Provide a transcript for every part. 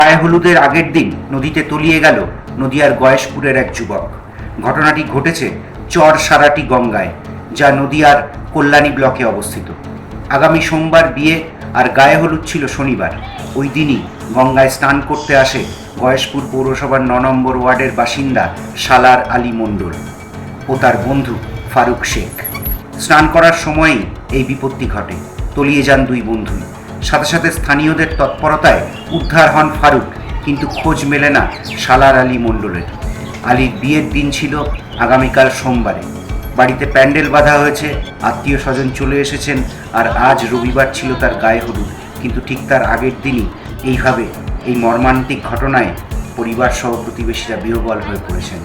গায়ে হলুদের আগের দিন নদীতে তলিয়ে গেল নদিয়ার গয়েশপুরের এক যুবক। ঘটনাটি ঘটেছে চর সারাটি গঙ্গায়, যা নদিয়ার কল্যাণী ব্লকে অবস্থিত। আগামী সোমবার বিয়ে আর গায়ে হলুদ ছিল শনিবার। ওই দিনই গঙ্গায় স্নান করতে আসে গয়েশপুর পৌরসভার ৯ নম্বর ওয়ার্ডের বাসিন্দা সালার আলী মণ্ডল ও তার বন্ধু ফারুক শেখ। স্নান করার সময়ই এই বিপত্তি ঘটে, তলিয়ে যান দুই বন্ধুই। সাথে সাথে স্থানীয়দের তৎপরতায় উদ্ধার হন ফারুক, কিন্তু খোঁজ মেলে না সালার আলী মণ্ডলের। আলীর বিয়ের দিন ছিল আগামীকাল সোমবারে। বাড়িতে প্যান্ডেল বাঁধা হয়েছে, আত্মীয় স্বজন চলে এসেছেন, আর আজ রবিবার ছিল তার গায়ে হলুদ। কিন্তু ঠিক তার আগের দিনই এইভাবে এই মর্মান্তিক ঘটনায় পরিবার সহ প্রতিবেশীরা বিহ্বল হয়ে পড়েছেন।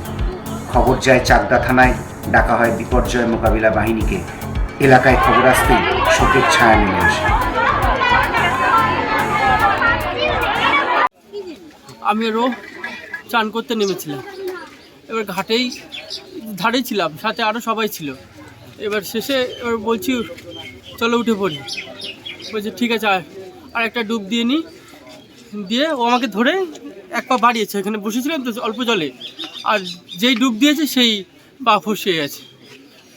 খবর যায় চাকদা থানায়, ডাকা হয় বিপর্যয় মোকাবিলা বাহিনীকে। এলাকায় খবর আসতেই শোকের ছায়া নেমে আসে। আমি আরও চান করতে নেমেছিলাম, এবার ঘাটেই ধারেই ছিলাম, সাথে আরও সবাই ছিল। এবার শেষে এবার বলছি চলো উঠে পড়ি, বলছি ঠিক আছে আর একটা ডুব দিয়ে নিই। দিয়ে ও আমাকে ধরে এক পা বাড়িয়েছে, এখানে বসেছিলাম তো অল্প জলে, আর যেই ডুব দিয়েছে সেই পা ফসিয়ে গেছে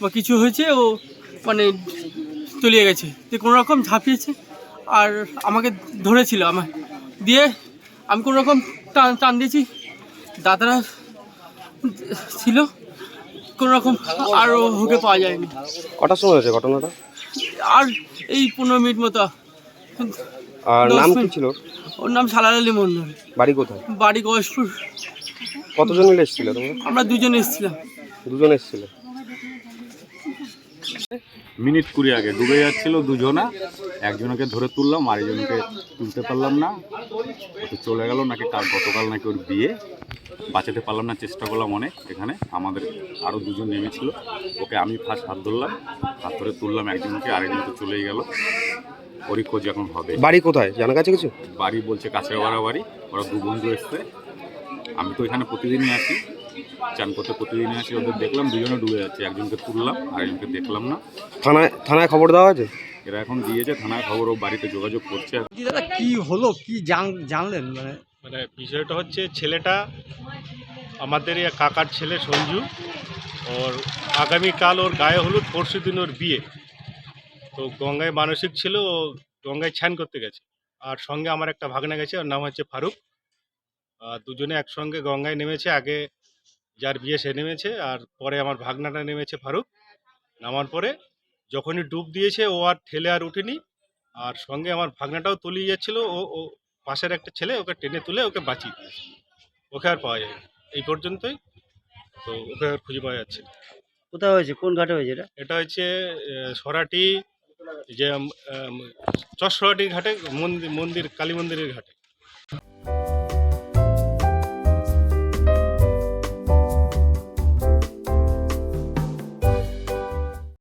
বা কিছু হয়েছে, ও মানে তলিয়ে গেছে। দিয়ে কোনো রকম ঝাঁপিয়েছে আর আমাকে ধরেছিল আমার, দিয়ে আমি কোনো রকম টান দিয়েছি, দাদারা ছিল কোনো রকম, আর ওকে পাওয়া যায়নি। কটার সময় হয়েছে ঘটনাটা? আর এই 15 মিনিট মতো। আর নাম কি ছিল? ওর নাম সালার আলী মণ্ডল। বাড়ি কোথায়? বাড়ি গয়েশপুর। কতজন মিলে এসেছিল তোমরা? আমরা দুজন এসেছিলাম। দুজন এসেছিল। মিনিট 20 আগে ডুবে যাচ্ছিল দুজনা, একজনকে ধরে তুললাম, আরেকজনকে তুলতে পারলাম না, তো চলে গেল নাকি গতকাল নাকি ওর বিয়ে, বাঁচাতে পারলাম না, চেষ্টা করলাম অনেক। এখানে আমাদের আরও দুজন নেমেছিল, ওকে আমি ফার্স্ট হাত ধরলাম, হাত ধরে তুললাম একজনকে, আরেকজন তো চলেই গেল। ওরই খোঁজ এখন হবে। বাড়ি কোথায় জানা গেছে কিছু? বাড়ি বলছে কাছে বাড়ি, ওরা দু বন্ধু এসছে। আমি তো এখানে প্রতিদিনই আসি, চান করতে প্রতিদিনই আসি, ওদের দেখলাম দুজনে ডুবে যাচ্ছে, একজনকে তুললাম আরেকজনকে দেখলাম না। থানায় খবর দেওয়া আছে? এরা এখন দিয়েছে থানায় খবর, ও বাড়িতে যোগাযোগ করছে। দাদা কি হলো, কি জানলেন? মানে বিষয়টা হচ্ছে, ছেলেটা আমাদের এই কাকার ছেলে সঞ্জু, ওর আগামীকাল ওর গায়ে হলুদ, পরশু দিন ওর বিয়ে। তো গঙ্গায় মানসিক ছিল, ও গঙ্গায় স্নান করতে গেছে, আর সঙ্গে আমার একটা ভাগনা গেছে, ওর নাম হচ্ছে ফারুক। দুজনে একসঙ্গে গঙ্গায় নেমেছে, আগে যার বিয়ে সে নেমেছে, আর পরে আমার ভাগনাটা নেমেছে ফারুক। নামার পরে যখনই ডুব দিয়েছে, ও আর ঠেলে আর উঠেনি, আর সঙ্গে আমার ভাগনাটাও তলিয়ে যাচ্ছিল, ও পাশের একটা ছেলে ওকে টেনে তুলে ওকে বাঁচিয়ে দিয়েছে। ওকে আর পাওয়া যায় এই পর্যন্তই, তো ওকে আর খুঁজে পাওয়া যাচ্ছে না। কোথায় হয়েছে, কোন ঘাটে হয়েছে এটা? এটা হচ্ছে সরাটি, যে চরসরাটি ঘাটে, মন্দির কালী মন্দিরের ঘাটে।